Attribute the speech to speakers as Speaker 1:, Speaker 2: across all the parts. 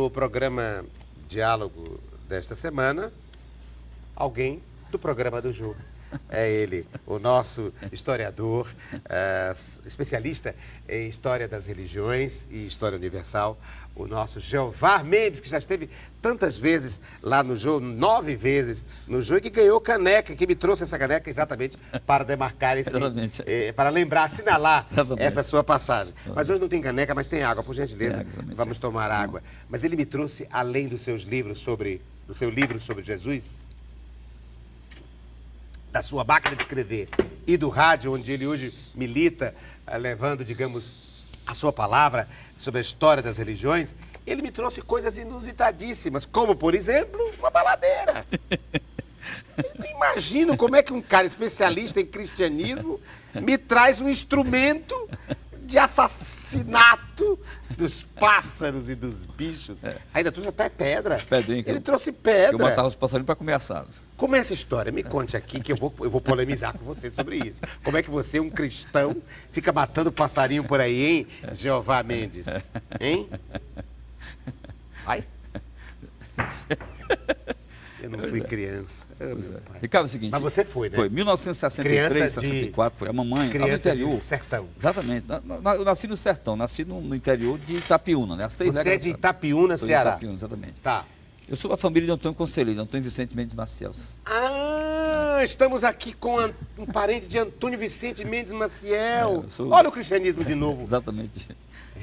Speaker 1: No programa Diálogo desta semana, alguém do programa do Jô. É ele, o nosso historiador, especialista em história das religiões e história universal, o nosso Jeová Mendes, que já esteve tantas vezes lá no Jô, 9 vezes no Jô, e que ganhou caneca, que me trouxe essa caneca exatamente para demarcar esse, para lembrar, assinalar essa sua passagem. Mas hoje não tem caneca, mas tem água, por gentileza, vamos tomar água. Mas ele me trouxe, além dos seus livros do seu livro sobre Jesus, da sua máquina de escrever e do rádio, onde ele hoje milita, levando, digamos, a sua palavra sobre a história das religiões, ele me trouxe coisas inusitadíssimas, como, por exemplo, uma baladeira. Eu não imagino como é que um cara especialista em cristianismo me traz um instrumento de assassinato dos pássaros e dos bichos. Ainda trouxe até pedra. Ele trouxe pedra.
Speaker 2: Eu matava os passarinhos para comer assado.
Speaker 1: Como é essa história? Me conte aqui que eu vou polemizar com você sobre isso. Como é que você, um cristão, fica matando passarinho por aí, hein, Jeová Mendes? Hein? Ai? Eu não fui criança.
Speaker 2: Ricardo, é o seguinte...
Speaker 1: Mas você foi, né?
Speaker 2: Foi. 1963, 64, foi a mamãe.
Speaker 1: Criança
Speaker 2: no interior.
Speaker 1: de sertão.
Speaker 2: Exatamente. Eu nasci no sertão, nasci no interior de Itapiúna, né?
Speaker 1: Você é de Itapiúna, Ceará?
Speaker 2: De Itapiúna, exatamente.
Speaker 1: Tá.
Speaker 2: Eu sou da família de Antônio Conselheiro, Antônio Vicente Mendes Maciel.
Speaker 1: Estamos aqui com um parente de Antônio Vicente Mendes Maciel. Olha o cristianismo de novo.
Speaker 2: Exatamente.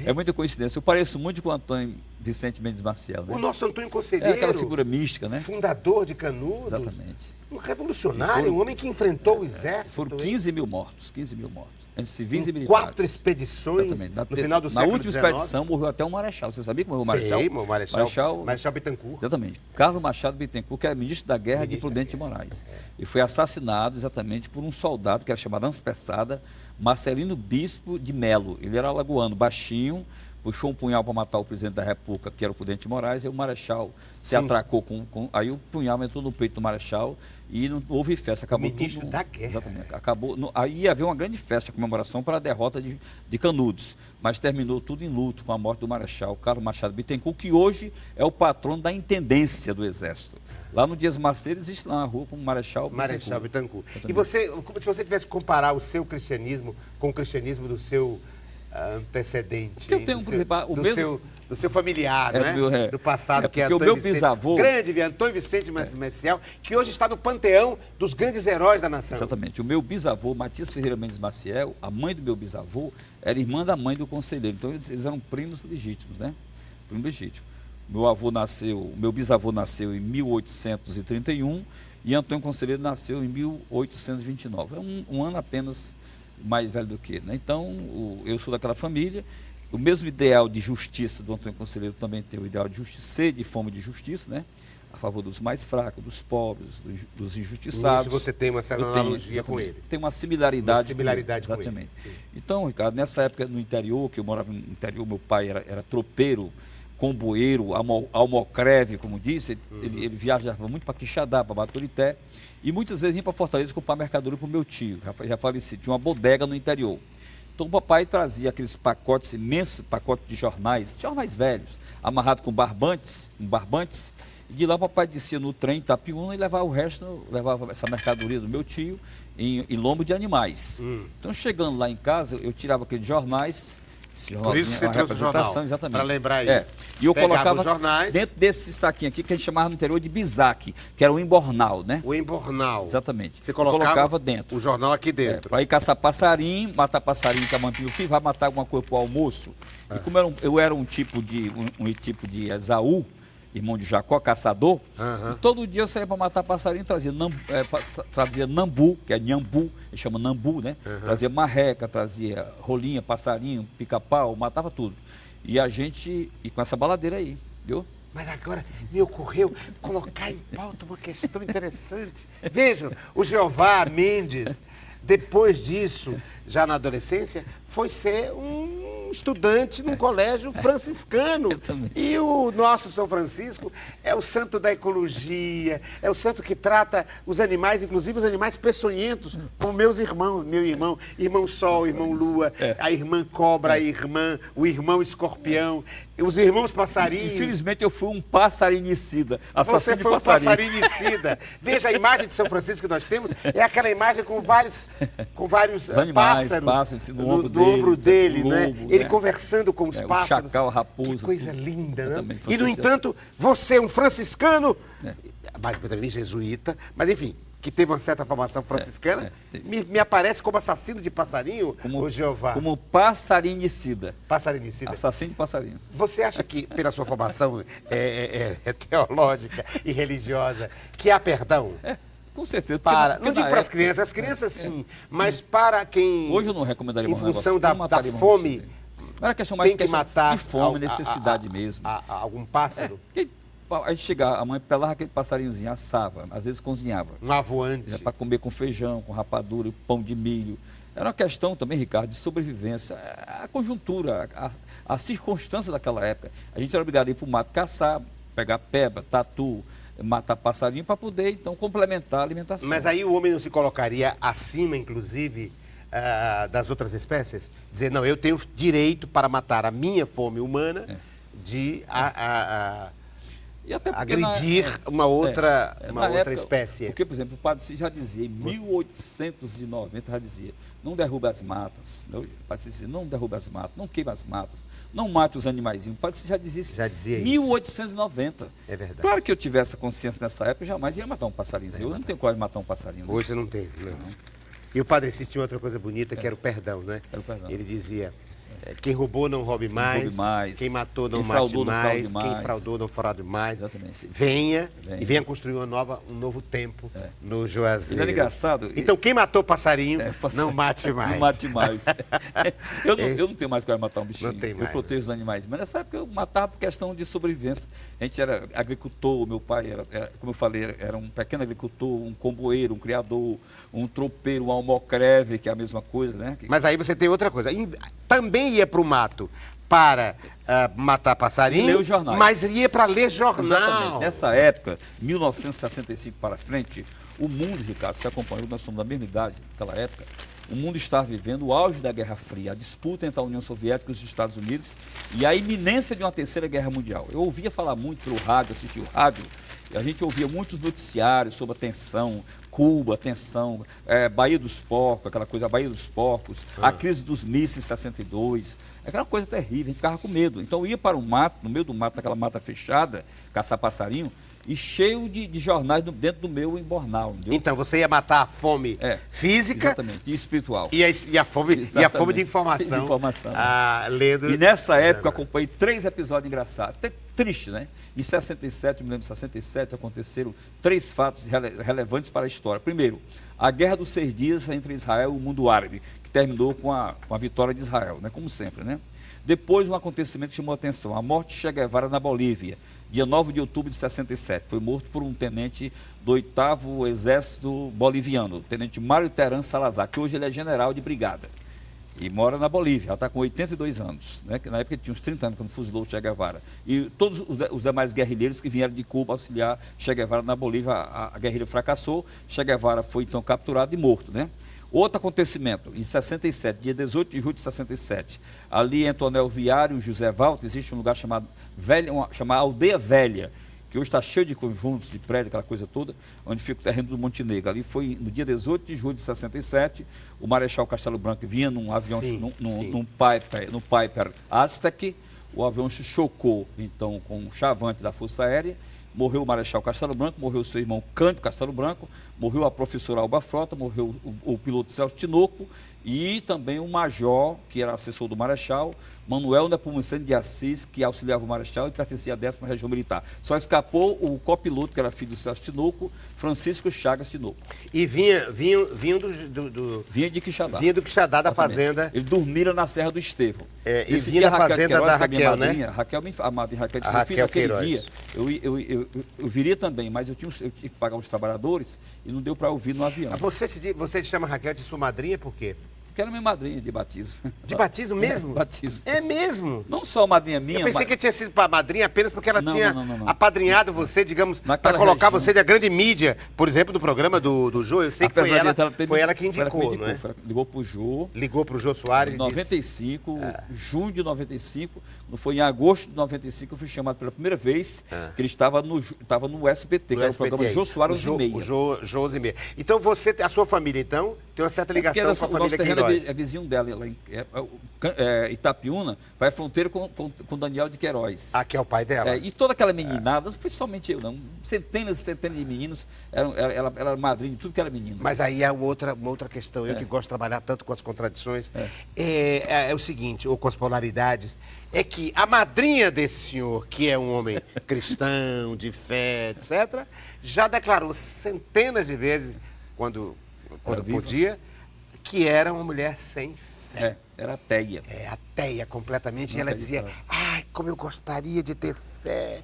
Speaker 2: É muita coincidência. Eu pareço muito com o Antônio Vicente Mendes Maciel. Né?
Speaker 1: O nosso Antônio Conselheiro.
Speaker 2: É aquela figura mística, né?
Speaker 1: Fundador de Canudos.
Speaker 2: Exatamente.
Speaker 1: Um revolucionário, um homem que enfrentou o exército.
Speaker 2: Foram 15 mil mortos, 15 mil mortos. Entre civis e militares.
Speaker 1: 4 expedições.
Speaker 2: Exatamente.
Speaker 1: No final do século XIX.
Speaker 2: Na última expedição morreu até um marechal. Você sabia que morreu o marechal?
Speaker 1: Sim, o Marechal Bittencourt.
Speaker 2: Exatamente. Carlos Machado Bittencourt, que era ministro da Guerra de Prudente de Moraes. E foi assassinado exatamente por um soldado que era chamado Anspessada, Marcelino Bispo de Melo. Ele era alagoano, baixinho, puxou um punhal para matar o presidente da República, que era o Prudente de Moraes, e o Marechal se atracou aí o punhal entrou no peito do Marechal e não houve festa. Acabou
Speaker 1: ministro
Speaker 2: tudo,
Speaker 1: da Guerra.
Speaker 2: Exatamente. Aí ia haver uma grande festa, comemoração para a derrota de Canudos, mas terminou tudo em luto com a morte do Marechal Carlos Machado Bittencourt, que hoje é o patrono da intendência do Exército. Lá no Dias Macedo existe lá uma rua com o Marechal
Speaker 1: Bittencourt. E você, se você tivesse que comparar o seu cristianismo com o cristianismo do seu antecedente,
Speaker 2: eu tenho,
Speaker 1: do seu familiar, né? Do passado, que é Antônio
Speaker 2: meu bisavô,
Speaker 1: grande Antônio Vicente Maciel, que hoje está no panteão dos grandes heróis da nação.
Speaker 2: Exatamente. O meu bisavô, Matias Ferreira Mendes Maciel, a mãe do meu bisavô, era irmã da mãe do conselheiro. Então eles eram primos legítimos, né? Primo legítimo. Meu bisavô nasceu em 1831 e Antônio Conselheiro nasceu em 1829. É um ano apenas mais velho do que ele, né? Então, eu sou daquela família. O mesmo ideal de justiça do Antônio Conselheiro também tem o ideal de justiça, de fome de justiça, né? A favor dos mais fracos, dos pobres, dos injustiçados.
Speaker 1: Isso você tem uma certa analogia com ele.
Speaker 2: Tem uma similaridade.
Speaker 1: Com ele.
Speaker 2: Exatamente. Então, Ricardo, nessa época no interior, que eu morava no interior, meu pai era tropeiro, comboeiro, almocreve, como disse, ele viajava muito para Quixadá, para Baturité, e muitas vezes ia para Fortaleza comprar mercadoria para o meu tio, já falecido, tinha uma bodega no interior. Então o papai trazia aqueles pacotes, imensos pacotes de jornais velhos, amarrados com barbantes, e de lá o papai descia no trem Itapiúna e levava essa mercadoria do meu tio em lombo de animais. Então chegando lá em casa, eu tirava aqueles jornais.
Speaker 1: Por isso que você trouxe o jornal,
Speaker 2: exatamente.
Speaker 1: Para lembrar isso.
Speaker 2: E eu colocava dentro desse saquinho aqui, que a gente chamava no interior de bisaque, que era o embornal, né?
Speaker 1: O embornal.
Speaker 2: Exatamente.
Speaker 1: Você colocava
Speaker 2: dentro.
Speaker 1: O jornal aqui dentro.
Speaker 2: Para ir caçar passarinho, matar passarinho, tamanho fio, vai matar alguma coisa para o almoço. E como eu era um tipo de Esaú, irmão de Jacó, caçador, e todo dia eu saía para matar passarinho, trazia nambu, que é nhambu, ele chama nambu, né? Trazia marreca, trazia rolinha, passarinho, pica-pau, matava tudo. E com essa baladeira aí, viu?
Speaker 1: Mas agora me ocorreu colocar em pauta uma questão interessante. Vejam, o Jeová Mendes, depois disso, já na adolescência, foi ser um estudante num colégio franciscano. E o nosso São Francisco é o santo da ecologia, é o santo que trata os animais, inclusive os animais peçonhentos, como meus irmãos, meu irmão Sol, irmão Lua, a irmã Cobra, o irmão Escorpião, os irmãos passarinhos.
Speaker 2: Infelizmente eu fui um passarinhicida, assassino
Speaker 1: Você foi
Speaker 2: de passarinho.
Speaker 1: um passarinhicida. Veja, a imagem de São Francisco que nós temos é aquela imagem com vários
Speaker 2: animais,
Speaker 1: pássaros
Speaker 2: no ombro
Speaker 1: do ombro dele,
Speaker 2: lobo,
Speaker 1: né? Ele conversando com os
Speaker 2: o
Speaker 1: pássaros.
Speaker 2: chacal, a raposa.
Speaker 1: Que coisa linda, né?
Speaker 2: Também,
Speaker 1: E, no entanto, você, um franciscano, mas também jesuíta, mas enfim, que teve uma certa formação franciscana, me aparece como assassino de passarinho, o Jeová.
Speaker 2: Como passarinhicida.
Speaker 1: Passarinhicida.
Speaker 2: Assassino de passarinho.
Speaker 1: Você acha que, pela sua formação teológica e religiosa, que há perdão?
Speaker 2: Com certeza.
Speaker 1: Não digo para as crianças sim, mas para quem...
Speaker 2: Hoje eu não recomendaria
Speaker 1: em função
Speaker 2: negócio,
Speaker 1: da fome,
Speaker 2: era questão mais
Speaker 1: tem que matar
Speaker 2: de fome, necessidade mesmo.
Speaker 1: Algum pássaro?
Speaker 2: A gente chegava, a mãe pelava aquele passarinhozinho, assava, às vezes cozinhava.
Speaker 1: Um avoante.
Speaker 2: Para comer com feijão, com rapadura, pão de milho. Era uma questão também, Ricardo, de sobrevivência. A conjuntura, a circunstância daquela época. A gente era obrigado a ir para o mato caçar, pegar peba, tatu, matar passarinho para poder, então, complementar a alimentação.
Speaker 1: Mas aí o homem não se colocaria acima, inclusive, das outras espécies? Dizer, não, eu tenho direito para matar a minha fome humana de
Speaker 2: e até
Speaker 1: agredir uma outra espécie.
Speaker 2: Porque, por exemplo, o Padre Cícero já dizia, em 1890 já dizia, não derrube as matas, o Padre Cícero dizia, não derrube as matas, não queime as matas, não mate os animaizinhos. O Padre Cícero já dizia 1890.
Speaker 1: Isso. É verdade.
Speaker 2: Claro que eu tivesse essa consciência nessa época, eu jamais ia matar um passarinho. Eu não tenho coragem de matar um passarinho. Né?
Speaker 1: Hoje você não tem, não. E o Padre Cícero tinha outra coisa bonita, que era o perdão, né?
Speaker 2: Era o perdão.
Speaker 1: Ele dizia... Quem roubou não roube mais, quem matou não mate mais, quem fraudou não fraude mais.
Speaker 2: Exatamente.
Speaker 1: Venha e venha construir um novo tempo no Juazeiro.
Speaker 2: Ele é engraçado.
Speaker 1: Então quem matou passarinho, não mate mais.
Speaker 2: Não mate mais. eu não tenho mais coragem de matar um bichinho.
Speaker 1: Não tem mais,
Speaker 2: eu protejo os animais. Mas nessa época eu matava por questão de sobrevivência. A gente era agricultor, meu pai era, como eu falei, era um pequeno agricultor, um comboeiro, um criador, um tropeiro, um almocreve, que é a mesma coisa, né?
Speaker 1: Mas aí você tem outra coisa. Também ia para o mato para matar passarinho,
Speaker 2: ler os jornais.
Speaker 1: Mas ia para ler jornal.
Speaker 2: Exatamente. Nessa época, 1965 para frente, o mundo, Ricardo, você acompanhou, nós somos da mesma idade naquela época, o mundo estava vivendo o auge da Guerra Fria, a disputa entre a União Soviética e os Estados Unidos e a iminência de uma terceira guerra mundial. Eu ouvia falar muito pelo rádio, assistia o rádio, e a gente ouvia muitos noticiários sobre a tensão, Cuba, tensão, Baía dos Porcos, aquela coisa, a Baía dos Porcos, a crise dos mísseis em 62, aquela coisa terrível, a gente ficava com medo. Então eu ia para o mato, no meio do mato, naquela mata fechada, caçar passarinho, e cheio de jornais dentro do meu embornal. Entendeu?
Speaker 1: Então você ia matar a fome física,
Speaker 2: exatamente, e espiritual.
Speaker 1: E a fome de informação. Lendo.
Speaker 2: E nessa época eu acompanhei 3 episódios engraçados, até triste, né? Em 67, me lembro, em 67 aconteceram 3 fatos relevantes para a história. Primeiro, a Guerra dos 6 Dias entre Israel e o mundo árabe, que terminou com a vitória de Israel, né? Como sempre, né? Depois, um acontecimento que chamou a atenção, a morte de Che Guevara na Bolívia, dia 9 de outubro de 67. Foi morto por um tenente do 8º Exército Boliviano, o tenente Mário Teran Salazar, que hoje ele é general de brigada. E mora na Bolívia, ela está com 82 anos, né? Que na época ele tinha uns 30 anos quando fuzilou o Che Guevara. E todos os demais guerrilheiros que vieram de Cuba auxiliar Che Guevara na Bolívia, a guerrilha fracassou, Che Guevara foi então capturado e morto, né? Outro acontecimento, em 67, dia 18 de julho de 67, ali em Antonel Viário, José Valto, existe um lugar chamado Aldeia Velha, que hoje está cheio de conjuntos, de prédios, aquela coisa toda, onde fica o terreno do Montenegro. Ali foi no dia 18 de julho de 67, o Marechal Castelo Branco vinha num avião, num Piper Aztec, o avião se chocou, então, com um chavante da Força Aérea, morreu o Marechal Castelo Branco, morreu o seu irmão Cândido Castelo Branco, morreu a professora Alba Frota, morreu o piloto Celso Tinoco e também o major, que era assessor do Marechal, Manuel Nepomuceno de Assis, que auxiliava o Marechal e pertencia à 10ª Região Militar. Só escapou o copiloto, que era filho do Celso Tinoco, Francisco Chagas Tinoco.
Speaker 1: E vinha
Speaker 2: de Quixadá.
Speaker 1: Vinha do Quixadá, da fazenda.
Speaker 2: Ele dormia na Serra do Estevão.
Speaker 1: E vinha da fazenda da Raquel, né?
Speaker 2: A madrinha Raquel disse, meu filho, aquele dia, eu viria também, mas eu tinha que pagar os trabalhadores e não deu para ouvir no avião.
Speaker 1: Você se chama Raquel de sua madrinha por quê?
Speaker 2: que era minha madrinha de batismo.
Speaker 1: De batismo mesmo?
Speaker 2: Batismo.
Speaker 1: É mesmo?
Speaker 2: Não só madrinha minha,
Speaker 1: Eu pensei
Speaker 2: mas...
Speaker 1: que tinha sido para madrinha apenas porque ela
Speaker 2: Não,
Speaker 1: tinha
Speaker 2: não.
Speaker 1: apadrinhado você, digamos, para
Speaker 2: Naquela
Speaker 1: colocar
Speaker 2: região.
Speaker 1: você da grande mídia, por exemplo, do programa do Jô. Eu sei que foi
Speaker 2: Apesar
Speaker 1: ela,
Speaker 2: disso, ela teve-
Speaker 1: foi ela que
Speaker 2: foi ela
Speaker 1: indicou, não é?
Speaker 2: Ligou pro Jô.
Speaker 1: Ligou para o Jô Soares
Speaker 2: Em
Speaker 1: e disse...
Speaker 2: 95, junho de 95, não foi em agosto de 95, eu fui chamado pela primeira vez, que ele estava no SBT, que era o programa Jô Soares e Meia.
Speaker 1: O Jô e Meia. Então você, a sua família, então, tem uma certa ligação com a
Speaker 2: o nosso
Speaker 1: família
Speaker 2: terreno
Speaker 1: Queiroz.
Speaker 2: é vizinho dela, lá em Itapiúna, vai fronteira com Daniel de Queiroz.
Speaker 1: Ah, que é o pai dela.
Speaker 2: E toda aquela meninada, não foi somente eu, não. Centenas e centenas de meninos, ela era madrinha de tudo que era menino.
Speaker 1: Mas aí é uma outra questão. Eu que gosto de trabalhar tanto com as contradições. É o seguinte, ou com as polaridades, é que a madrinha desse senhor, que é um homem cristão, de fé, etc., já declarou centenas de vezes, quando
Speaker 2: viva.
Speaker 1: podia, que era uma mulher sem fé.
Speaker 2: Era ateia.
Speaker 1: É, ateia completamente.
Speaker 2: Não
Speaker 1: E ela
Speaker 2: acreditava.
Speaker 1: dizia, ai, como eu gostaria de ter fé.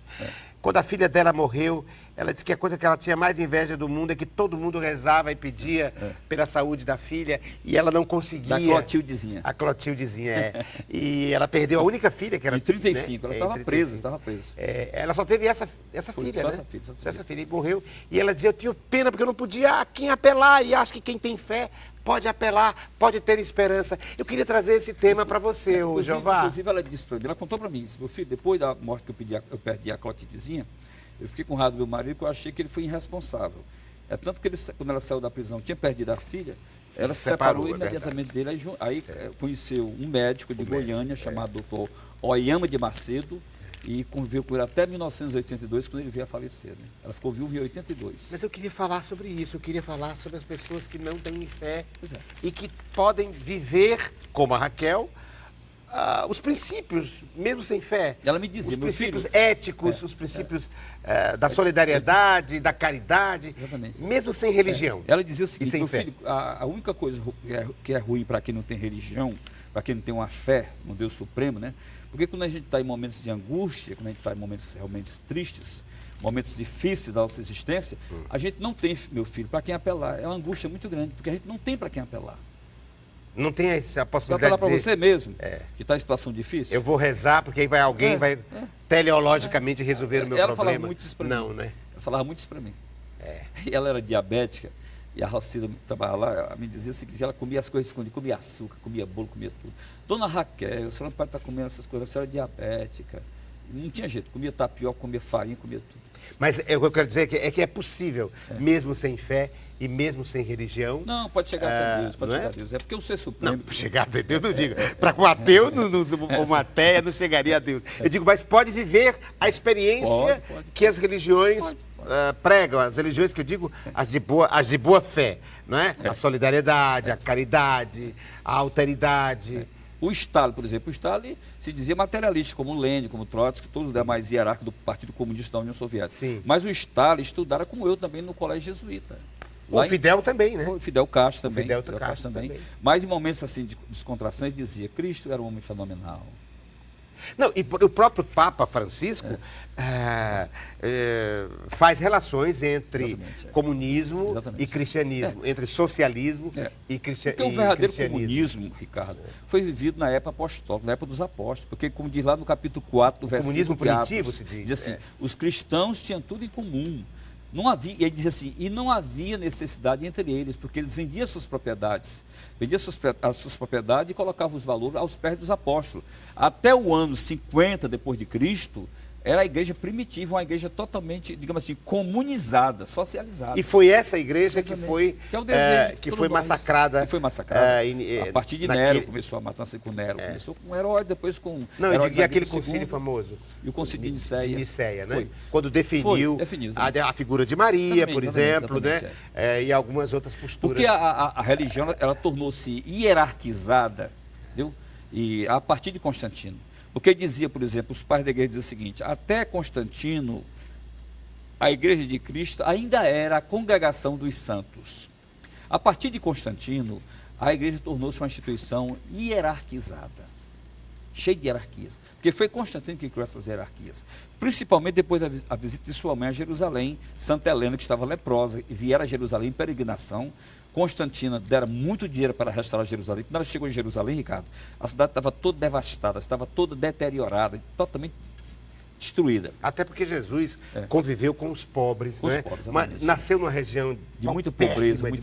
Speaker 1: Quando a filha dela morreu, ela disse que a coisa que ela tinha mais inveja do mundo é que todo mundo rezava e pedia pela saúde da filha e ela não conseguia.
Speaker 2: Da Clotildezinha.
Speaker 1: A Clotildezinha, é. E ela perdeu a única filha que era...
Speaker 2: Em 35,
Speaker 1: né?
Speaker 2: ela estava presa,
Speaker 1: 35. Ela só teve essa filha,
Speaker 2: só
Speaker 1: né?
Speaker 2: essa filha,
Speaker 1: Só essa filha. E morreu. E ela dizia, eu tinha pena porque eu não podia a quem apelar. E acho que quem tem fé pode apelar, pode ter esperança. Eu queria trazer esse tema para você, ô Jeová.
Speaker 2: Inclusive, ela disse para mim, ela contou para mim, disse, meu filho, depois da morte que eu perdi a Clotildezinha, eu fiquei com raiva do meu marido, porque eu achei que ele foi irresponsável. É tanto que ele, quando ela saiu da prisão, tinha perdido a filha, ela se separou imediatamente dele, aí conheceu um médico de Goiânia, chamado doutor Oyama de Macedo, e conviveu com ele até 1982, quando ele veio a falecer. Né? Ela ficou viúva em 82.
Speaker 1: Mas eu queria falar sobre isso, eu queria falar sobre as pessoas que não têm fé
Speaker 2: Pois é.
Speaker 1: e que podem viver, como a Raquel, os princípios, mesmo sem fé.
Speaker 2: Ela me dizia,
Speaker 1: os
Speaker 2: meu
Speaker 1: princípios
Speaker 2: filho,
Speaker 1: os princípios da solidariedade, da caridade,
Speaker 2: Exatamente.
Speaker 1: mesmo sem religião.
Speaker 2: Ela dizia o
Speaker 1: E
Speaker 2: seguinte,
Speaker 1: sem
Speaker 2: meu
Speaker 1: fé.
Speaker 2: filho, a única coisa que é ruim para quem não tem religião, para quem não tem uma fé no Deus Supremo, né? Porque quando a gente está em momentos de angústia, quando a gente está em momentos realmente tristes, momentos difíceis da nossa existência, a gente não tem, meu filho, para quem apelar. É uma angústia muito grande, porque a gente não tem para quem apelar.
Speaker 1: Não tem a
Speaker 2: Você vai
Speaker 1: possibilidade
Speaker 2: apelar
Speaker 1: de
Speaker 2: para
Speaker 1: dizer,
Speaker 2: você mesmo, que está em situação difícil?
Speaker 1: eu vou rezar porque aí vai alguém, vai teleologicamente resolver o meu
Speaker 2: Ela
Speaker 1: problema.
Speaker 2: falava muito isso para mim.
Speaker 1: Não, né?
Speaker 2: Ela falava muito isso para mim. E ela era diabética, e a Rocida trabalhava lá, ela me dizia o seguinte, ela comia as coisas escondidas, comia açúcar, comia bolo, comia tudo. Dona Raquel, a senhora não pode estar comendo essas coisas, a senhora é diabética. Não tinha jeito, comia tapioca, comia farinha, comia tudo.
Speaker 1: Mas o que eu quero dizer é que é possível, mesmo sem fé e mesmo sem religião.
Speaker 2: Não, pode chegar até Deus, pode
Speaker 1: não
Speaker 2: chegar
Speaker 1: é?
Speaker 2: a Deus. É porque o ser supremo...
Speaker 1: Não, chegar a Deus, não digo. Para um ateu, ou uma ateia, não chegaria a Deus. Eu digo, mas pode viver a experiência
Speaker 2: Pode.
Speaker 1: que as religiões pregam, as religiões que eu digo, as de boa fé, não é? A solidariedade, a caridade, a alteridade.
Speaker 2: O Stalin, por exemplo, o Stalin se dizia materialista, como Lenin, como Trotsky, todos os demais hierarcas do Partido Comunista da União Soviética.
Speaker 1: Sim.
Speaker 2: Mas o Stalin estudara como eu também no colégio jesuíta.
Speaker 1: O Fidel também, né?
Speaker 2: O Fidel Castro também.
Speaker 1: Fidel Castro também.
Speaker 2: Mas em momentos assim de descontração ele dizia, Cristo era um homem fenomenal.
Speaker 1: Não, e o próprio Papa Francisco faz relações entre
Speaker 2: Exatamente,
Speaker 1: comunismo
Speaker 2: Exatamente.
Speaker 1: e cristianismo, entre socialismo e cristianismo.
Speaker 2: Porque o verdadeiro comunismo, Ricardo, foi vivido na época apostólica, na época dos apóstolos. Porque, como diz lá no capítulo 4, do versículo
Speaker 1: comunismo primitivo, se diz.
Speaker 2: assim, os cristãos tinham tudo em comum. Não havia, ele diz assim, e não havia necessidade entre eles, porque eles vendiam suas propriedades. Vendiam as suas propriedades e colocavam os valores aos pés dos apóstolos. Até o ano 50 depois de Cristo, era a igreja primitiva, uma igreja totalmente, digamos assim, comunizada, socializada.
Speaker 1: E foi essa igreja que foi,
Speaker 2: Que é o desejo de
Speaker 1: que
Speaker 2: todos
Speaker 1: foi
Speaker 2: nós.
Speaker 1: massacrada.
Speaker 2: Que foi massacrada.
Speaker 1: A
Speaker 2: partir de Nero começou a matança com Nero. Começou com Herodes, depois com...
Speaker 1: Não, eu
Speaker 2: Herodes
Speaker 1: digo aquele
Speaker 2: Agripa
Speaker 1: concílio
Speaker 2: II,
Speaker 1: famoso.
Speaker 2: E o concílio de Nicéia.
Speaker 1: De Nicéia, né?
Speaker 2: Foi.
Speaker 1: Quando definiu, a figura de Maria, por exemplo, né? E algumas outras posturas.
Speaker 2: Porque a religião, ela tornou-se hierarquizada, entendeu? E a partir de Constantino. Porque dizia, por exemplo, os pais da igreja diziam o seguinte, até Constantino, a igreja de Cristo ainda era a congregação dos santos. A partir de Constantino, a igreja tornou-se uma instituição hierarquizada. cheio de hierarquias. Porque foi Constantino que criou essas hierarquias. Principalmente depois da visita de sua mãe a Jerusalém, Santa Helena, que estava leprosa, e vieram a Jerusalém em peregrinação. Constantina dera muito dinheiro para restaurar Jerusalém. Quando ela chegou em Jerusalém, Ricardo, a cidade estava toda devastada, estava toda deteriorada, totalmente destruída.
Speaker 1: Até porque Jesus conviveu com os pobres,
Speaker 2: Com os
Speaker 1: né?
Speaker 2: pobres,
Speaker 1: Mas
Speaker 2: exatamente.
Speaker 1: nasceu numa região
Speaker 2: De muita pobreza,
Speaker 1: de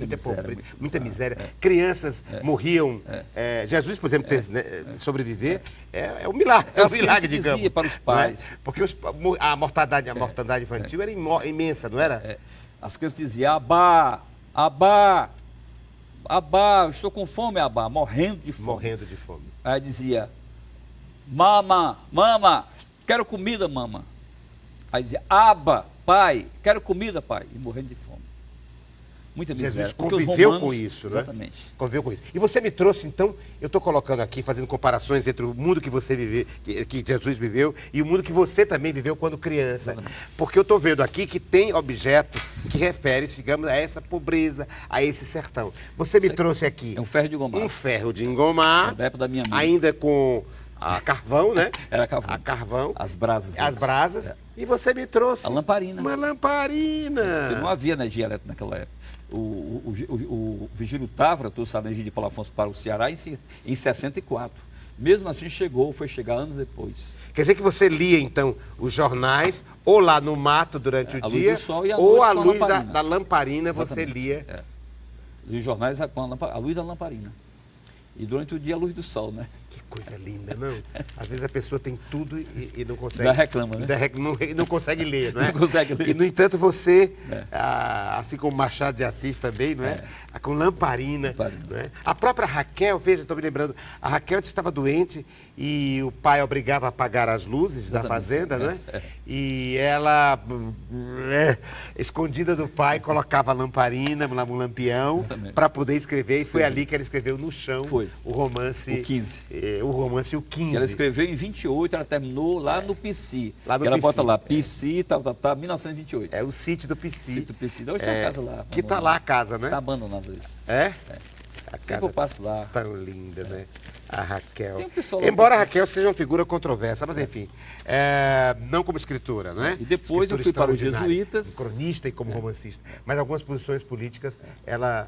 Speaker 1: muita miséria.
Speaker 2: É.
Speaker 1: Crianças morriam. Jesus, por exemplo, sobreviver é um milagre. É um
Speaker 2: As
Speaker 1: milagre,
Speaker 2: crianças
Speaker 1: digamos.
Speaker 2: diziam para os
Speaker 1: não é?
Speaker 2: pais.
Speaker 1: Porque a mortandade infantil era imensa, não era?
Speaker 2: As crianças diziam, Abá, Abá, Abá, eu estou com fome, Abá, morrendo de fome.
Speaker 1: Morrendo de fome.
Speaker 2: Aí dizia, mama, mama, quero comida, mama. Aí dizia, Aba, pai, quero comida, pai. E morrendo de fome. Muita miséria.
Speaker 1: Jesus
Speaker 2: porque os
Speaker 1: conviveu
Speaker 2: romanos-
Speaker 1: com isso, né?
Speaker 2: Exatamente.
Speaker 1: Conviveu com isso. E você me trouxe, então, eu estou colocando aqui, fazendo comparações entre o mundo que você viveu, que Jesus viveu, e o mundo que você também viveu quando criança.
Speaker 2: Exatamente.
Speaker 1: Porque eu estou vendo aqui que tem objetos que referem, digamos, a essa pobreza, a esse sertão. Você me trouxe aqui
Speaker 2: É um ferro de engomar.
Speaker 1: um ferro de engomar,
Speaker 2: É da época da minha mãe.
Speaker 1: ainda com a carvão, né?
Speaker 2: Era carvão.
Speaker 1: A carvão.
Speaker 2: As brasas.
Speaker 1: As
Speaker 2: deles.
Speaker 1: brasas. E você me trouxe
Speaker 2: A lamparina.
Speaker 1: uma lamparina.
Speaker 2: Porque não havia energia elétrica naquela época. O Vigílio Távora trouxe a energia de Paulo Afonso para o Ceará em 64. Mesmo assim foi chegar anos depois.
Speaker 1: Quer dizer que você lia, então, os jornais, ou lá no mato durante o
Speaker 2: a luz
Speaker 1: dia,
Speaker 2: do sol e à
Speaker 1: ou
Speaker 2: noite
Speaker 1: à
Speaker 2: com a
Speaker 1: luz
Speaker 2: lamparina.
Speaker 1: da lamparina você
Speaker 2: Exatamente.
Speaker 1: lia.
Speaker 2: É. E os jornais com a luz da lamparina. E durante o dia a luz do sol, né?
Speaker 1: Que coisa linda, não? Às vezes a pessoa tem tudo e não consegue...
Speaker 2: Ainda reclama, né?
Speaker 1: Não consegue ler, não é?
Speaker 2: Não consegue ler.
Speaker 1: E, no entanto, você, assim como Machado de Assis também, não é? Com lamparina. Não é? A própria Raquel, veja, estou me lembrando, a Raquel estava doente e o pai obrigava a apagar as luzes da
Speaker 2: Exatamente.
Speaker 1: fazenda, não é? E ela, escondida do pai, colocava a lamparina, um lampião,
Speaker 2: Exatamente.
Speaker 1: para poder escrever. E foi ali que ela escreveu no chão
Speaker 2: Foi.
Speaker 1: o romance...
Speaker 2: O 15.
Speaker 1: O romance O 15.
Speaker 2: Que ela escreveu em 28, ela terminou lá no Pici.
Speaker 1: Lá no
Speaker 2: ela
Speaker 1: Pici,
Speaker 2: bota lá, Pici, 1928.
Speaker 1: É o sítio do Pici.
Speaker 2: Sítio do Pici. Hoje tem uma casa lá.
Speaker 1: Que tá lá a casa, né?
Speaker 2: Está abandonada isso.
Speaker 1: É? A
Speaker 2: Sempre
Speaker 1: casa
Speaker 2: eu passo lá.
Speaker 1: tão linda, né? A Raquel.
Speaker 2: Tem um pessoal lá
Speaker 1: Embora a
Speaker 2: que-
Speaker 1: Raquel seja uma figura controversa, mas enfim, não como escritora, né?
Speaker 2: E depois eu fui para os
Speaker 1: extraordinária,
Speaker 2: jesuítas.
Speaker 1: como cronista e como romancista. Mas algumas posições políticas ela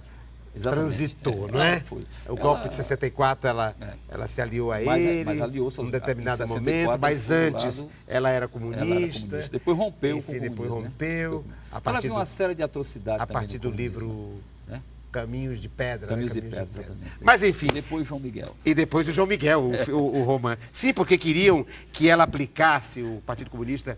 Speaker 2: Exatamente.
Speaker 1: transitou,
Speaker 2: É,
Speaker 1: não é?
Speaker 2: ela foi.
Speaker 1: O golpe
Speaker 2: Ela-
Speaker 1: de 64, ela se aliou a
Speaker 2: Mas-
Speaker 1: ele,
Speaker 2: mas aliou-se
Speaker 1: num
Speaker 2: aos-
Speaker 1: determinado
Speaker 2: em 64,
Speaker 1: momento, mas
Speaker 2: ela foi do
Speaker 1: antes
Speaker 2: lado-
Speaker 1: ela era comunista.
Speaker 2: Ela era comunista. Depois rompeu
Speaker 1: Enfim,
Speaker 2: com o
Speaker 1: depois
Speaker 2: comunismo,
Speaker 1: rompeu,
Speaker 2: né?
Speaker 1: a
Speaker 2: Ela
Speaker 1: partir
Speaker 2: viu
Speaker 1: do-
Speaker 2: uma série de atrocidades
Speaker 1: A
Speaker 2: também
Speaker 1: partir
Speaker 2: no
Speaker 1: do
Speaker 2: comunismo,
Speaker 1: livro
Speaker 2: né?
Speaker 1: Caminhos de Pedra.
Speaker 2: Caminhos
Speaker 1: né?
Speaker 2: de Pedra, exatamente.
Speaker 1: Mas enfim,
Speaker 2: E depois João Miguel.
Speaker 1: e depois o João Miguel, o romance. Sim, porque queriam que ela aplicasse, o Partido Comunista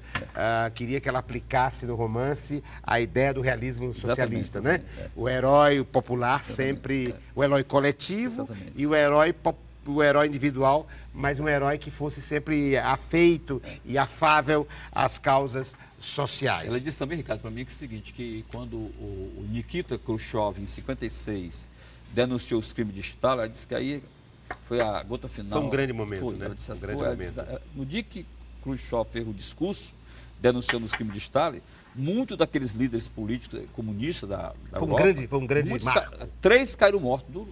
Speaker 1: queria que ela aplicasse no romance a ideia do realismo socialista, né?
Speaker 2: exatamente,
Speaker 1: O herói popular sempre, o herói coletivo
Speaker 2: Exatamente.
Speaker 1: e o herói individual, mas um herói que fosse sempre afeito e afável às causas sociais.
Speaker 2: Ela disse também, Ricardo, para mim que é o seguinte, que quando o Nikita Khrushchev, em 56, denunciou os crimes de Stalin, ela disse que aí foi a gota final.
Speaker 1: Foi um grande momento,
Speaker 2: Foi,
Speaker 1: né?
Speaker 2: ela disse,
Speaker 1: Um grande
Speaker 2: ela
Speaker 1: momento.
Speaker 2: disse, no dia que Khrushchev fez o discurso, denunciando os crimes de Stalin, muitos daqueles líderes políticos comunistas da
Speaker 1: Foi um
Speaker 2: Europa,
Speaker 1: grande
Speaker 2: muitos
Speaker 1: marco.
Speaker 2: 3 caíram mortos.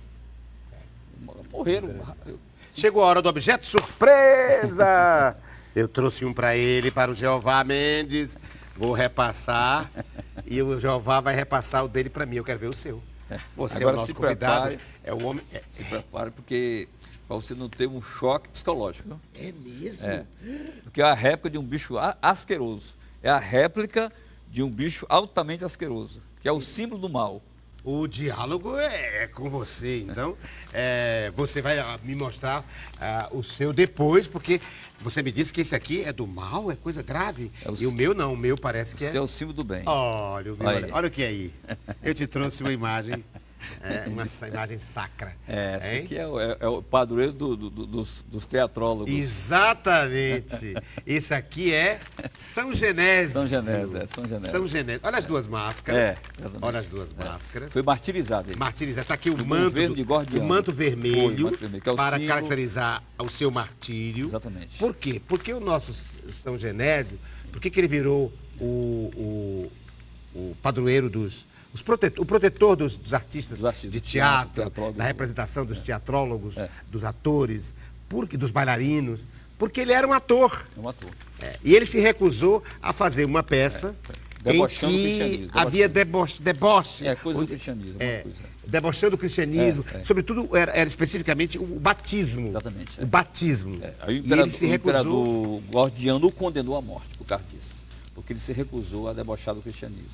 Speaker 2: Morreram.
Speaker 1: Chegou a hora do objeto surpresa! Eu trouxe um para ele, para o Jeová Mendes. Vou repassar e o Jeová vai repassar o dele para mim. Eu quero ver o seu. Você
Speaker 2: Agora
Speaker 1: é o nosso
Speaker 2: se
Speaker 1: convidado.
Speaker 2: prepare.
Speaker 1: É o homem.
Speaker 2: Se prepare, porque para você não ter um choque psicológico. Viu?
Speaker 1: É mesmo?
Speaker 2: É. Porque é a réplica de um bicho asqueroso. É a réplica de um bicho altamente asqueroso, que é o símbolo do mal.
Speaker 1: O diálogo é com você, então você vai me mostrar o seu depois, porque você me disse que esse aqui é do mal, é coisa grave. E o meu não, o meu parece que
Speaker 2: Esse é o símbolo do bem.
Speaker 1: Olha, o meu,
Speaker 2: Olha aí.
Speaker 1: olha o que é aí. Eu te trouxe uma imagem, uma imagem sacra.
Speaker 2: Esse
Speaker 1: hein?
Speaker 2: aqui é o padroeiro dos teatrólogos.
Speaker 1: Exatamente. Esse aqui é São Genésio.
Speaker 2: São Genésio, São Genésio.
Speaker 1: São Genésio. Olha as duas máscaras.
Speaker 2: Exatamente.
Speaker 1: Olha as duas máscaras.
Speaker 2: Foi martirizado ele.
Speaker 1: Martirizado. Está aqui o
Speaker 2: No
Speaker 1: manto,
Speaker 2: governo de Gordiano.
Speaker 1: o manto vermelho,
Speaker 2: Foi, o manto vermelho, que é o
Speaker 1: para
Speaker 2: símbolo.
Speaker 1: caracterizar o seu martírio.
Speaker 2: Exatamente.
Speaker 1: Por quê? Porque o nosso São Genésio, por que ele virou o padroeiro o protetor dos artistas
Speaker 2: Dos artistas
Speaker 1: de
Speaker 2: de teatro,
Speaker 1: teatro,
Speaker 2: teatrólogos.
Speaker 1: da representação dos teatrólogos, dos atores. dos bailarinos, porque ele era um ator.
Speaker 2: É um ator.
Speaker 1: E ele se recusou a fazer uma peça em
Speaker 2: Debochando do
Speaker 1: que
Speaker 2: cristianismo,
Speaker 1: havia deboche.
Speaker 2: É coisa do cristianismo. Uma coisa.
Speaker 1: Debochando o cristianismo. Sobretudo, era especificamente o batismo.
Speaker 2: Exatamente.
Speaker 1: O batismo.
Speaker 2: Aí
Speaker 1: E ele se
Speaker 2: o
Speaker 1: recusou.
Speaker 2: imperador Gordiano o condenou à morte por causa disso. Porque ele se recusou a debochar do cristianismo.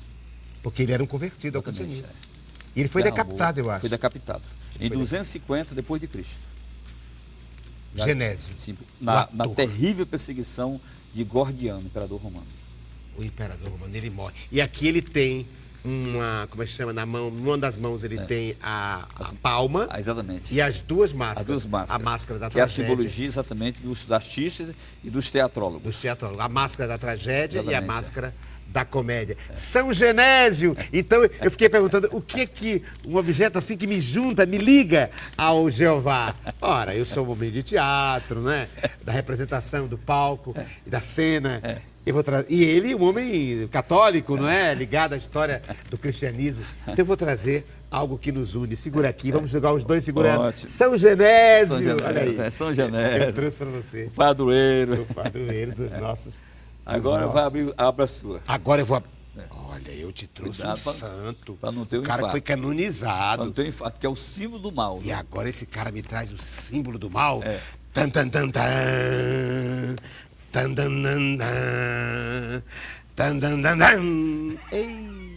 Speaker 1: Porque ele era um convertido ao
Speaker 2: Exatamente,
Speaker 1: cristianismo. E ele foi
Speaker 2: Derramou,
Speaker 1: decapitado, eu acho.
Speaker 2: Foi decapitado. Em 250 depois de Cristo.
Speaker 1: Genésio.
Speaker 2: Sim,
Speaker 1: o
Speaker 2: na
Speaker 1: ator.
Speaker 2: terrível perseguição de Gordiano, imperador romano.
Speaker 1: O imperador romano, ele morre. E aqui ele tem como é que chama, na mão, numa das mãos ele tem a palma
Speaker 2: Exatamente.
Speaker 1: e as duas máscaras.
Speaker 2: As duas máscaras.
Speaker 1: A máscara da
Speaker 2: que é a
Speaker 1: tragédia.
Speaker 2: simbologia exatamente dos artistas e dos teatrólogos.
Speaker 1: Dos teatrólogos. A máscara da tragédia e a
Speaker 2: Exatamente,
Speaker 1: máscara da comédia. São Genésio! Então eu fiquei perguntando o que um objeto assim que me junta, me liga ao Jeová. Ora, eu sou um homem de teatro, né? Da representação, do palco e da cena. E ele, um homem católico, não é? Ligado à história do cristianismo. Então eu vou trazer algo que nos une. Segura aqui, vamos jogar os dois segurando.
Speaker 2: Ótimo.
Speaker 1: São Genésio!
Speaker 2: São Genésio,
Speaker 1: Olha aí.
Speaker 2: São Genésio.
Speaker 1: Eu trouxe para você.
Speaker 2: O padroeiro.
Speaker 1: O padroeiro dos nossos.
Speaker 2: Agora vai abrir a sua.
Speaker 1: Agora eu vou. Olha, eu te trouxe
Speaker 2: Cuidado
Speaker 1: um santo.
Speaker 2: pra não ter um
Speaker 1: o cara que
Speaker 2: infarto.
Speaker 1: foi canonizado.
Speaker 2: Não tem um infarto, que é o símbolo do mal.
Speaker 1: E
Speaker 2: né?
Speaker 1: agora esse cara me traz o símbolo do mal. Tan, tan, tan, tan. Tan, tan, tan, tan. Tan, tan, tan, tan. Ei!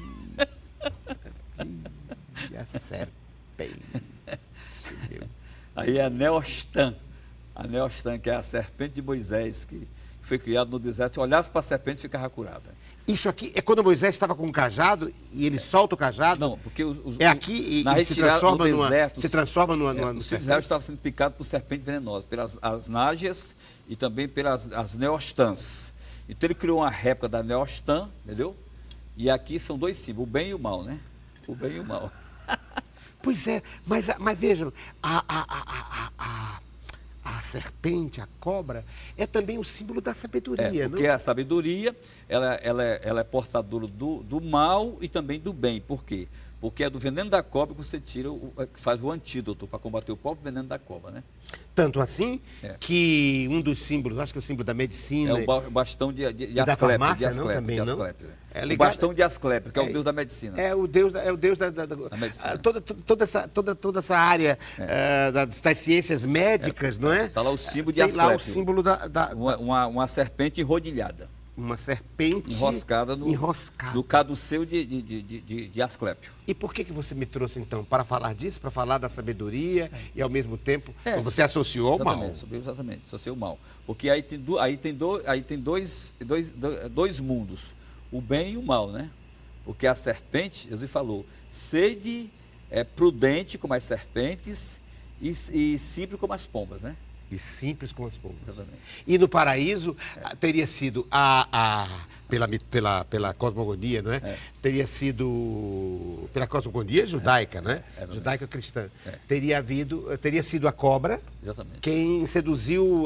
Speaker 1: E a serpente. Meu.
Speaker 2: Aí é a Neostan. A Neostan, que é a serpente de Moisés, que foi criada no deserto. Se olhasse para a serpente, ficava curada.
Speaker 1: Isso aqui é quando Moisés estava com um cajado e ele solta o cajado?
Speaker 2: Não, porque
Speaker 1: É aqui
Speaker 2: na
Speaker 1: e se
Speaker 2: retirada
Speaker 1: transforma
Speaker 2: do deserto,
Speaker 1: se transforma numa
Speaker 2: os filhos de
Speaker 1: serpente?
Speaker 2: Israel estavam sendo picados por serpentes venenosas, pelas as nágeas e também pelas as neostãs. Então ele criou uma réplica da neostã, entendeu? E aqui são dois símbolos, o bem e o mal, né? O bem e o mal.
Speaker 1: Pois é, mas vejam, a serpente, a cobra, é também o símbolo da sabedoria,
Speaker 2: Porque
Speaker 1: não?
Speaker 2: a sabedoria, ela é portadora do mal e também do bem. Por quê? Porque é do veneno da cobra que você tira, que faz o antídoto para combater o próprio veneno da cobra, né?
Speaker 1: Tanto assim que um dos símbolos, acho que é o símbolo da medicina.
Speaker 2: É o bastão de
Speaker 1: da
Speaker 2: Asclepio.
Speaker 1: farmácia, não, também, não? É
Speaker 2: O
Speaker 1: ligado-
Speaker 2: bastão de Asclepio, que é o deus da medicina.
Speaker 1: É o deus da
Speaker 2: medicina.
Speaker 1: toda essa área das ciências médicas, não é?
Speaker 2: Está lá o símbolo de
Speaker 1: Tem lá o
Speaker 2: Asclepio.
Speaker 1: símbolo
Speaker 2: Uma serpente enrodilhada,
Speaker 1: uma serpente
Speaker 2: enroscada no caduceu de Asclepio.
Speaker 1: E por que você me trouxe, então? Para falar disso? Para falar da sabedoria e, ao mesmo tempo, você associou ao mal?
Speaker 2: Exatamente, associou o mal. Porque aí tem dois mundos, o bem e o mal, né? Porque a serpente, Jesus falou, sede prudente como as serpentes e simples como as pombas, né?
Speaker 1: E simples como as pombas.
Speaker 2: Exatamente.
Speaker 1: E no paraíso teria sido pela cosmogonia, não é? Teria sido pela cosmogonia judaica, né? Judaica cristã. Teria sido a cobra.
Speaker 2: Exatamente.
Speaker 1: Quem seduziu,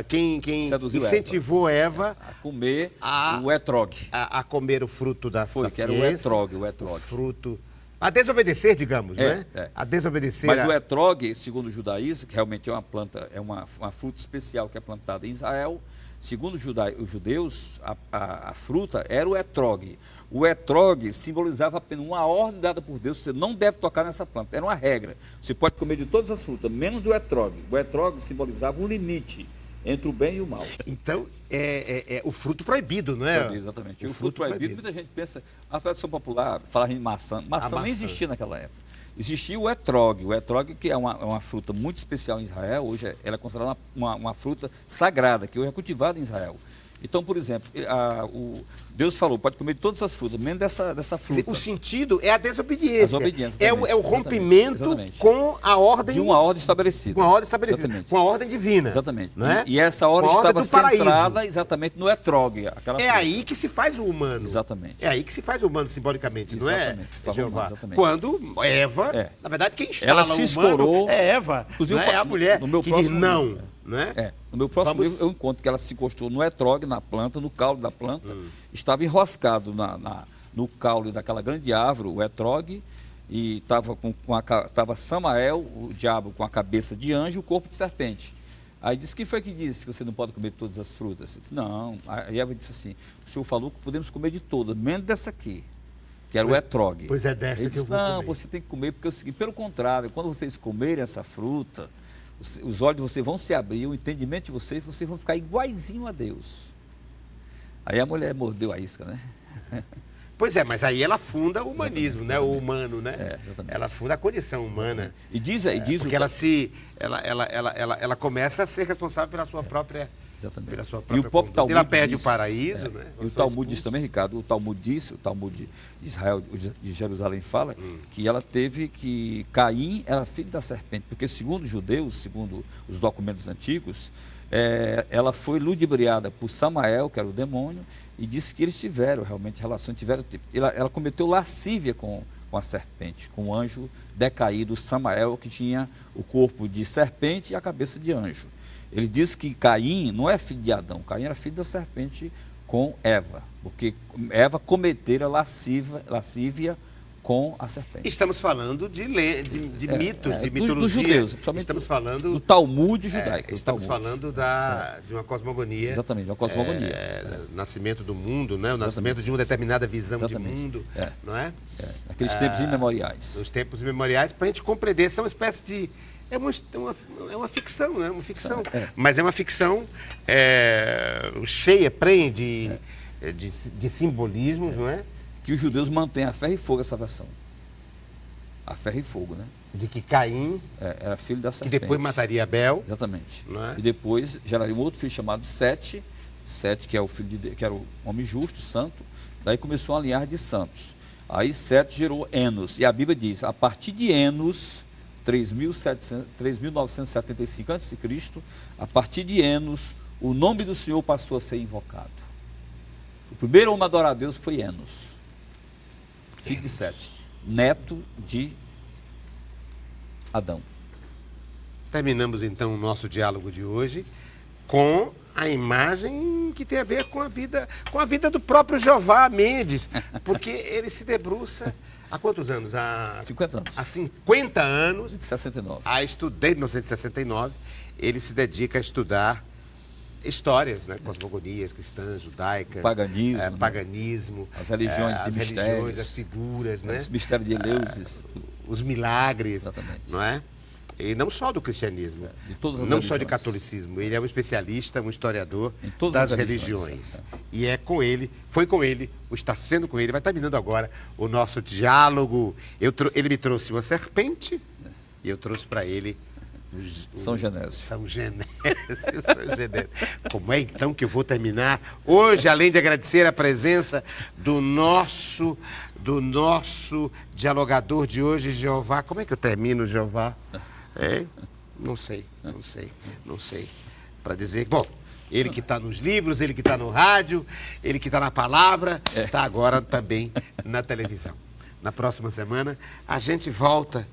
Speaker 1: quem
Speaker 2: Seduziu
Speaker 1: incentivou Eva
Speaker 2: a comer o etrog.
Speaker 1: a comer o fruto da
Speaker 2: Foi,
Speaker 1: da
Speaker 2: que era o
Speaker 1: ciência,
Speaker 2: etrog.
Speaker 1: o fruto. A desobedecer, digamos, né? A desobedecer.
Speaker 2: Mas o etrog, segundo o judaísmo, que realmente é uma planta, é uma fruta especial que é plantada em Israel, segundo os judeus, a fruta era o etrog. O etrog simbolizava apenas uma ordem dada por Deus, você não deve tocar nessa planta, era uma regra. Você pode comer de todas as frutas, menos do etrog. O etrog simbolizava um limite entre o bem e o mal.
Speaker 1: Então, é o fruto proibido, não é?
Speaker 2: Exatamente. O fruto proibido, muita gente pensa, a tradição popular, falar em maçã. Maçã nem existia naquela época. Existia o etrog. O etrog, que é uma fruta muito especial em Israel, hoje ela é considerada uma fruta sagrada, que hoje é cultivada em Israel. Então, por exemplo, Deus falou, pode comer de todas as frutas, menos dessa fruta.
Speaker 1: O sentido é a desobediência. É o rompimento
Speaker 2: exatamente.
Speaker 1: Com a ordem...
Speaker 2: De uma ordem estabelecida.
Speaker 1: Com a ordem estabelecida.
Speaker 2: Exatamente.
Speaker 1: Com a ordem divina.
Speaker 2: Exatamente.
Speaker 1: Não é?
Speaker 2: E essa ordem estava centrada
Speaker 1: paraíso.
Speaker 2: exatamente no etrog.
Speaker 1: É aí que se faz o humano.
Speaker 2: Exatamente.
Speaker 1: É aí que se faz o humano simbolicamente, não é, Jeová?
Speaker 2: Exatamente.
Speaker 1: Quando Eva, na verdade, quem instala
Speaker 2: ela se
Speaker 1: o
Speaker 2: escorou,
Speaker 1: humano é Eva.
Speaker 2: Inclusive,
Speaker 1: não é a mulher
Speaker 2: no meu
Speaker 1: que
Speaker 2: próximo
Speaker 1: diz não. Né?
Speaker 2: No meu próximo livro eu encontro que ela se encostou no etrog, na planta, no caule da planta, estava enroscado no caule daquela grande árvore, o etrog, e estava Samael, o diabo, com a cabeça de anjo e o corpo de serpente. Aí disse, quem foi que disse que você não pode comer todas as frutas? Eu disse, não. Aí Eva disse assim, o senhor falou que podemos comer de todas, menos dessa aqui, que era o etrog.
Speaker 1: Pois é desta
Speaker 2: Ele
Speaker 1: que eu
Speaker 2: disse,
Speaker 1: vou
Speaker 2: não,
Speaker 1: comer.
Speaker 2: você tem que comer, porque é o seguinte, pelo contrário, quando vocês comerem essa fruta, os olhos de vocês vão se abrir, o entendimento de vocês vão ficar iguaizinho a Deus. Aí a mulher mordeu a isca, né?
Speaker 1: Pois é, mas aí ela funda o humanismo, né? O humano, né?
Speaker 2: Exatamente.
Speaker 1: Ela funda a condição humana.
Speaker 2: E diz
Speaker 1: Porque ela começa a ser responsável pela sua própria,
Speaker 2: Exatamente.
Speaker 1: pela sua
Speaker 2: E
Speaker 1: própria
Speaker 2: o próprio
Speaker 1: conduta.
Speaker 2: Talmud
Speaker 1: Ela perde
Speaker 2: diz,
Speaker 1: o paraíso, né?
Speaker 2: E o Talmud diz também, Ricardo, o Talmud de Israel, de Jerusalém fala que ela teve que, Caim era filho da serpente, porque segundo os judeus, segundo os documentos antigos, ela foi ludibriada por Samael, que era o demônio, e disse que eles tiveram realmente relação, ela cometeu lascívia com a serpente, com o anjo decaído Samael, que tinha o corpo de serpente e a cabeça de anjo. Ele diz que Caim não é filho de Adão, Caim era filho da serpente com Eva, porque Eva cometera lascívia com a serpente.
Speaker 1: Estamos falando de mitos, de mitologia.
Speaker 2: Dos judeus, principalmente
Speaker 1: estamos falando
Speaker 2: do Talmud judaico.
Speaker 1: Estamos falando de uma cosmogonia.
Speaker 2: Exatamente, de uma cosmogonia.
Speaker 1: Nascimento do mundo, né? O nascimento de uma determinada visão de mundo, não é?
Speaker 2: Aqueles tempos imemoriais.
Speaker 1: Os tempos imemoriais, para a gente compreender, são uma espécie de... É uma ficção, né? Uma ficção. Mas é uma ficção cheia, prenhe de simbolismos, não é?
Speaker 2: Que os judeus mantêm a ferro e fogo essa versão. A ferro e fogo, né?
Speaker 1: De que Caim
Speaker 2: era filho da serpente.
Speaker 1: que depois mataria Abel.
Speaker 2: Exatamente.
Speaker 1: Não é?
Speaker 2: E depois geraria um outro filho chamado Sete, que é o filho de Deus, que era o homem justo, santo. Daí começou a linhagem de santos. Aí Sete gerou Enos. E a Bíblia diz, a partir de Enos, 3.975 a.C., a partir de Enos, o nome do Senhor passou a ser invocado. O primeiro homem a adorar a Deus foi Enos, filho de Sete, neto de Adão.
Speaker 1: Terminamos então o nosso diálogo de hoje com a imagem que tem a ver com a vida do próprio Jeová Mendes, porque ele se debruça há quantos anos?
Speaker 2: 50 anos.
Speaker 1: Há 50 anos.
Speaker 2: De 69.
Speaker 1: Desde 1969, ele se dedica a estudar histórias, né? Cosmogonias cristãs, judaicas, paganismo,
Speaker 2: as religiões de mistérios,
Speaker 1: as figuras, né?
Speaker 2: Os mistérios de Eleusis,
Speaker 1: os milagres,
Speaker 2: exatamente.
Speaker 1: Não é? E não só do cristianismo,
Speaker 2: de todas as
Speaker 1: não
Speaker 2: religiões.
Speaker 1: só de catolicismo. Ele é um especialista, um historiador
Speaker 2: em todas
Speaker 1: das
Speaker 2: as
Speaker 1: religiões. E foi com ele, ou está sendo com ele, vai terminando agora o nosso diálogo. Ele me trouxe uma serpente e eu trouxe para ele
Speaker 2: São Genésio.
Speaker 1: São Genésio. Como é então que eu vou terminar hoje, além de agradecer a presença do nosso dialogador de hoje, Jeová? Como é que eu termino, Jeová? Não sei. Para dizer, bom, ele que está nos livros, ele que está no rádio, ele que está na palavra, está agora também na televisão. Na próxima semana, a gente volta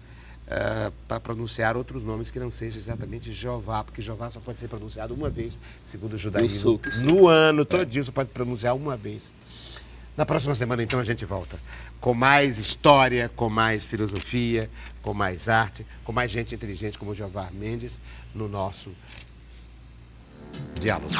Speaker 1: para pronunciar outros nomes que não sejam exatamente Jeová, porque Jeová só pode ser pronunciado uma vez, segundo o judaísmo. No ano, todo dia só pode pronunciar uma vez. Na próxima semana, então, a gente volta com mais história, com mais filosofia, com mais arte, com mais gente inteligente como Jeová Mendes no nosso diálogo.